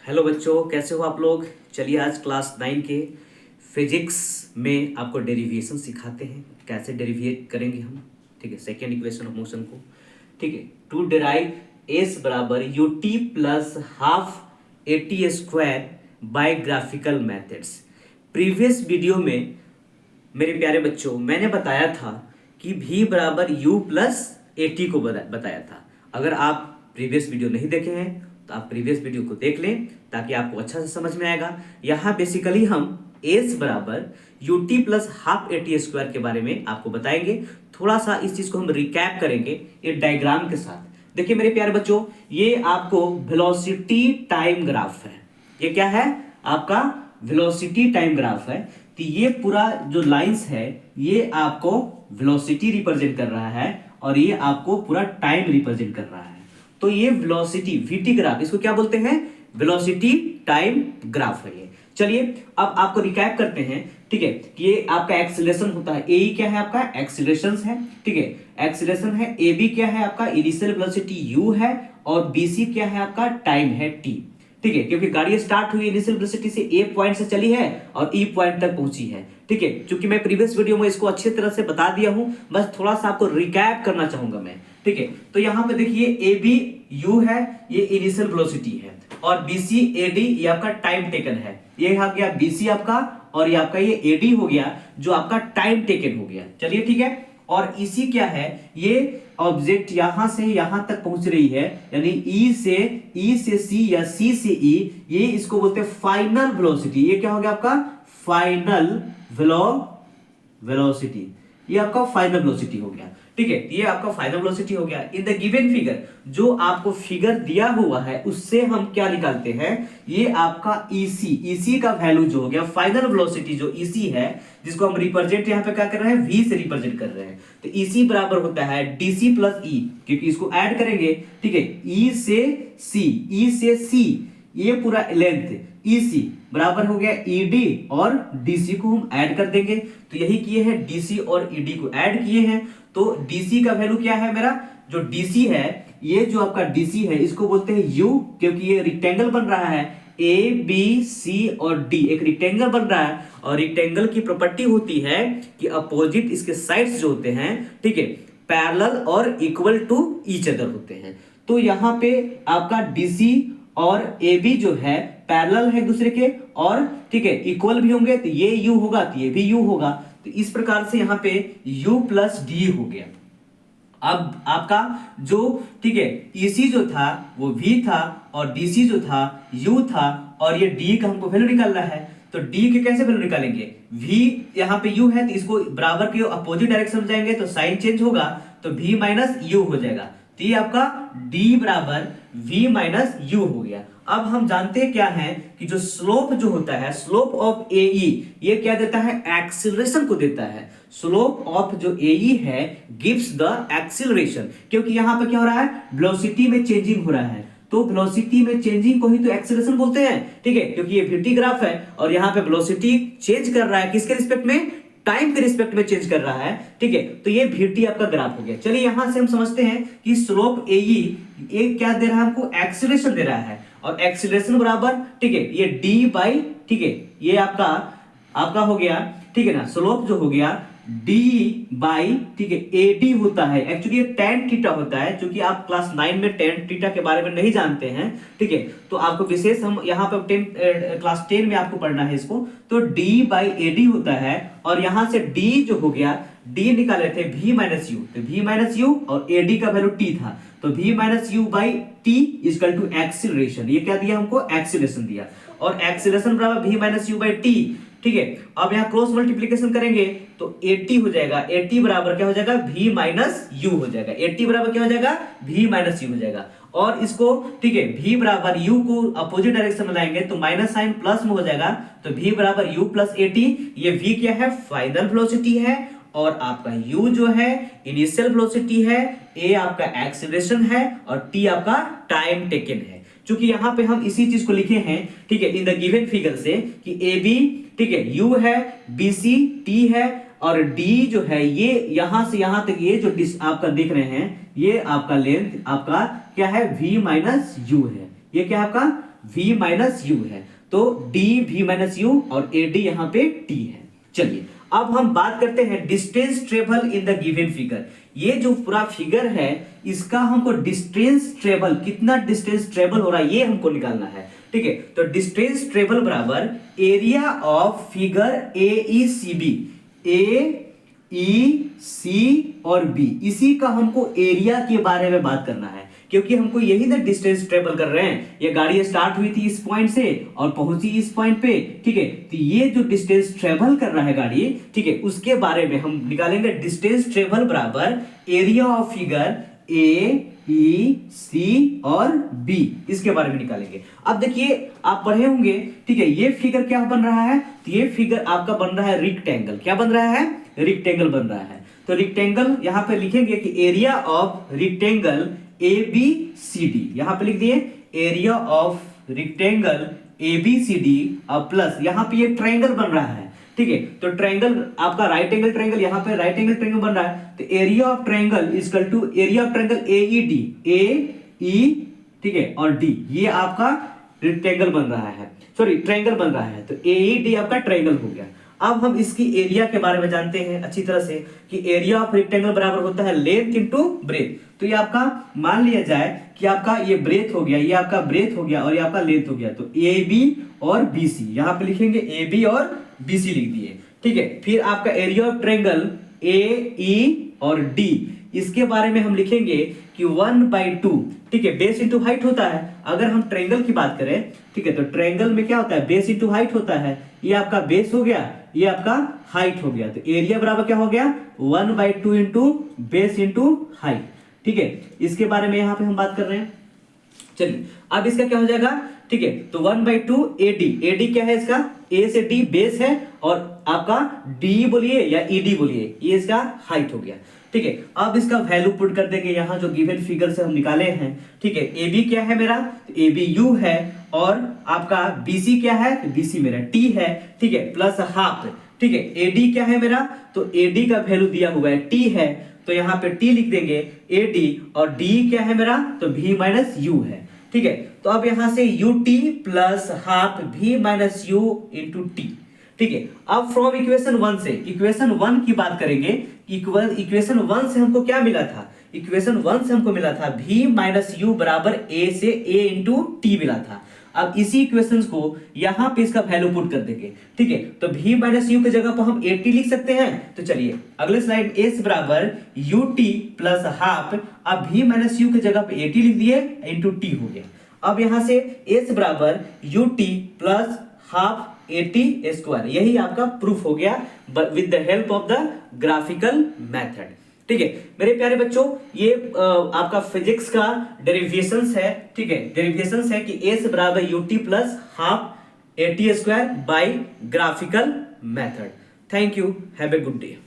Hello बच्चों, कैसे हो आप लोग। चलिए आज क्लास 9 के फिजिक्स में आपको डेरिवेशन सिखाते हैं, कैसे डेरिवेट करेंगे हम। ठीक है, सेकेंड इक्वेशन ऑफ मोशन को। ठीक है, टू डिराइव एस बराबर U T plus half A T square by graphical methods. Previous video में मेरे प्यारे बच्चों मैंने बताया था कि v बराबर u प्लस ए टी को बताया था। अगर आप प्रीवियस वीडियो नहीं देखे हैं तो आप प्रीवियस वीडियो को देख लें ताकि आपको अच्छा से समझ में आएगा। यहाँ बेसिकली हम s बराबर U T plus half A T square के बारे में आपको बताएंगे। थोड़ा सा इस चीज को हम रिकैप करेंगे एक डायग्राम के साथ। देखिए मेरे प्यारे बच्चों, ये आपको वेलोसिटी टाइम ग्राफ है। ये क्या है? आपका वेलोसिटी टाइम ग्राफ है। तो ये पूरा जो लाइंस है ये आपको वेलोसिटी रिप्रेजेंट कर रहा है और ये आपको पूरा टाइम रिप्रेजेंट कर रहा है। तो ये वेलोसिटी वीटी ग्राफ, इसको क्या बोलते हैं? वेलोसिटी टाइम ग्राफ है ये। चलिए अब आपको रिकैप करते हैं। ठीक है, ये आपका एक्सीलरेशन होता है। ए क्या है? आपका एक्सीलरेशन है। ठीक है, एक्सीलरेशन है। ए बी क्या है? आपका इनिशियल वेलोसिटी यू है और बी सी क्या है? आपका टाइम है टी। ठीक है, क्योंकि गाड़ी स्टार्ट हुई इनिशियल वेलोसिटी से ए पॉइंट से चली है और ई पॉइंट तक पहुंची है। ठीक है, क्योंकि मैं प्रीवियस वीडियो में इसको अच्छी तरह से बता दिया हूं, बस थोड़ा सा आपको रिकैप करना चाहूंगा मैं। ठीक है, तो यहां पे देखिए ए बी यू है, ये इनिशियल वेलोसिटी है, और बी सी ए डी ये आपका टाइम टेकन है। ये आ गया बी सी आपका, और ये आपका ये ए डी हो गया जो आपका टाइम टेकन हो गया। चलिए ठीक है, और इसी क्या है, ये ऑब्जेक्ट यहां से यहां तक पहुंच रही है, यानी ई से सी या सी से ई, ये इसको बोलते हैं फाइनल वेलोसिटी। ये क्या हो गया आपका? Final velocity. ये आपका फाइनल वेलोसिटी हो गया। ठीक है, ये आपका फाइनल वेलोसिटी हो गया। इन द गिवन फिगर, जो आपको फिगर दिया हुआ है उससे हम क्या निकालते हैं? ये आपका ईसी का वैल्यू जो हो गया, फाइनल वेलोसिटी जो ईसी है, जिसको हम रिप्रेजेंट यहाँ पे क्या कर रहे हैं? वी से रिप्रेजेंट कर रहे हैं। तो ईसी बराबर होता है डीसी प्लस ई, क्योंकि इसको ऐड करेंगे। ठीक है, ई से सी ये पूरा लेंथ ईसी बराबर हो गया ईडी, और डीसी को हम ऐड कर देंगे। तो यही किए हैं, डीसी और ईडी को ऐड किए हैं। तो डीसी का वैल्यू क्या है मेरा? जो डीसी है, ये जो आपका डीसी है इसको बोलते हैं यू, क्योंकि ये रेक्टेंगल बन रहा है। ए बी सी और डी एक रेक्टेंगल बन रहा है, और रेक्टेंगल की प्रॉपर्टी होती है कि अपोजिट इसके साइड्स जो होते हैं, ठीक है, पैरेलल और इक्वल टू ईच अदर होते हैं। तो यहाँ पे आपका डीसी और ए बी जो है पैरेलल है एक दूसरे के, और ठीक है इक्वल भी होंगे। तो ये यू होगा तो ये भी यू होगा। तो इस प्रकार से यहाँ पे u प्लस डी हो गया। अब आपका जो ठीक है ईसी जो था वो v था, और डीसी जो था u था, और ये d का हमको वैल्यू निकालना है। तो d के कैसे वैल्यू निकालेंगे? v यहाँ पे u है तो इसको बराबर के अपोजिट डायरेक्शन में जाएंगे तो साइन चेंज होगा, तो v माइनस यू हो जाएगा। तो ये आपका d बराबर v माइनस यू हो गया। अब हम जानते हैं क्या है कि जो स्लोप जो होता है, स्लोप ऑफ ए ये क्या देता है? एक्सीलरेशन को देता है। स्लोप ऑफ जो ए है गिव्स द एक्सीलरेशन, क्योंकि यहां पे क्या हो रहा है? वेलोसिटी में चेंजिंग हो रहा है। तो वेलोसिटी में चेंजिंग को ही तो एक्सीलरेशन बोलते हैं। ठीक है, क्योंकि ये वीटी ग्राफ है और यहाँ पे वेलोसिटी चेंज कर रहा है, किसके रिस्पेक्ट में? टाइम के रिस्पेक्ट में चेंज कर रहा है। ठीक है, तो ये वीटी आपका ग्राफ हो गया। चलिए यहां से हम समझते हैं कि स्लोप ए ये क्या दे रहा है हमको? एक्सीलरेशन दे रहा है, और एक्सीलरेशन बराबर ठीक है ये डी बाई, ठीक है ये आपका हो गया, ठीक है ना, स्लोप जो हो गया डी बाई, ठीक है ए डी होता है। एक्चुअली ये tan थीटा होता है, क्योंकि आप क्लास 9 में tan थीटा के बारे में नहीं जानते हैं। ठीक है, तो आपको विशेष हम यहाँ पे क्लास 10 में आपको पढ़ना है इसको। तो d बाई ए डी होता है, और यहां से d जो हो गया, d निकाले थे v माइनस यू, तो v माइनस यू और ए डी का वैल्यू t था, तो v minus U by T equal to acceleration. ये क्या दिया हमको? एक्सीलरेशन दिया, और एक्सीलरेशन बराबर v minus U by T. ठीक है, अब यहाँ क्रॉस मल्टीप्लीकेशन करेंगे तो 80 हो जाएगा। 80 बराबर क्या हो जाएगा? v माइनस यू हो जाएगा। 80 बराबर क्या हो जाएगा? v माइनस यू हो जाएगा। और इसको ठीक है v बराबर u को अपोजिट डायरेक्शन में लाएंगे तो माइनस साइन प्लस में हो जाएगा, तो v बराबर u प्लस 80। ये v क्या है? फाइनल वेलोसिटी है, और आपका u जो है इनिशियल वेलोसिटी है, a आपका एक्सीलरेशन है, और t आपका टाइम टेकन है। क्योंकि यहाँ पे हम इसी चीज को लिखे हैं, ठीक है, इन द गिवन फिगर से कि ए बी, ठीक है, u है, बी सी टी है, और d जो है ये यहां से यहां तक ये जो आपका देख रहे हैं, ये आपका लेंथ आपका क्या है? v माइनस यू है। ये क्या है आपका? v माइनस यू है, तो d v माइनस यू और ad यहाँ पे t है। चलिए अब हम बात करते हैं distance travel in the given figure. ये जो पूरा फिगर है इसका हमको डिस्टेंस ट्रेवल, कितना डिस्टेंस ट्रेवल हो रहा है ये हमको निकालना है, ठीक है। तो डिस्टेंस ट्रेवल बराबर area of figure AECB, AEC और B, इसी का हमको एरिया के बारे में बात करना है, क्योंकि हमको यही ना डिस्टेंस ट्रेवल कर रहे हैं। ये गाड़ी स्टार्ट हुई थी इस पॉइंट से और पहुंची इस पॉइंट पे, ठीक है। तो ये जो डिस्टेंस ट्रेवल कर रहा है गाड़ी, ठीक है, उसके बारे में हम निकालेंगे डिस्टेंस ट्रेवल बराबर एरिया ऑफ फिगर AEC और B, इसके बारे में निकालेंगे। अब देखिए आप पढ़े होंगे, ठीक है, ये फिगर क्या बन रहा है, तो ये फिगर आपका बन रहा है रेक्टेंगल। क्या बन रहा है? रेक्टेंगल बन रहा है। तो रेक्टेंगल यहां पे लिखेंगे कि एरिया ऑफ रेक्टेंगल ABCD, यहां पे लिख दिए एरिया ऑफ रेक्टेंगल ABCD और प्लस यहां पे ये ट्रायंगल बन रहा है, ठीक है। तो ट्रायंगल आपका राइट एंगल ट्रायंगल, यहां पे राइट एंगल ट्रायंगल बन रहा है, तो area of triangle equal to area of triangle AED, AE, ठीक है, और D, ये आपका रेक्टेंगल बन रहा है, सॉरी ट्रायंगल बन रहा है, तो AED आपका ट्रायंगल हो गया। अब हम इसकी एरिया के बारे में जानते हैं अच्छी तरह से कि एरिया ऑफ रेक्टेंगल बराबर होता है लेंथ इनटू ब्रेथ। तो ये आपका मान लिया जाए कि आपका ये ब्रेथ हो गया, ये आपका ब्रेथ हो गया और ये आपका लेंथ हो गया, तो AB और BC, यहां पे लिखेंगे AB और BC लिख दिए, ठीक है। फिर आपका एरिया ऑफ ट्रायंगल AE और D, इसके बारे में हम लिखेंगे कि 1/2, ठीक है, बेस इंटू हाइट होता है। अगर हम ट्रायंगल की बात करें, ठीक है, तो ट्रायंगल में क्या होता है, बेस इंटू हाइट होता है। ये आपका बेस हो गया, ये आपका हाइट हो गया, तो एरिया बराबर क्या हो गया 1/2 इंटू बेस इंटू हाइट, ठीक है। इसके बारे में यहां पे हम बात कर रहे हैं। चलिए अब इसका क्या हो जाएगा, ठीक है, तो 1/2 AD क्या है इसका, A से D बेस है और आपका D बोलिए या ED बोलिए, ये इसका हाइट हो गया, ठीक है। अब इसका वैल्यू पुट कर देंगे यहां जो गिवन फिगर से हम निकाले हैं, ठीक है। AB क्या है मेरा, AB U है और आपका BC क्या है, BC मेरा T है, ठीक है, प्लस हाफ, ठीक है। AD क्या है मेरा, तो AD का वैल्यू दिया हुआ है T है, तो यहाँ पे T लिख देंगे AD और D क्या है मेरा, तो V माइनस U है, ठीक है। तो अब यहां से UT plus half V minus U into T, ठीक है। अब फ्रॉम इक्वेशन 1 से, इक्वेशन 1 की बात करेंगे। इक्वेशन 1 से हमको क्या मिला था, इक्वेशन 1 से हमको मिला था V माइनस U बराबर A से A इंटू T मिला था। अब इसी इक्वेशंस को यहां पे इसका वैल्यू पुट कर देंगे, ठीक है। तो V माइनस यू की जगह पर हम AT लिख सकते हैं। तो चलिए अगले स्लाइड, S बराबर UT प्लस हाफ, अब V माइनस यू की जगह पे AT लिख दिए इंटू T हो गया। अब यहां से S बराबर UT plus half AT square, यही आपका प्रूफ हो गया with the help of the graphical method, ठीक है। मेरे प्यारे बच्चों, ये आपका फिजिक्स का डेरिवेशंस है, ठीक है, डेरिवेशंस है कि S बराबर UT plus half AT square by graphical method. Thank you, have a good day.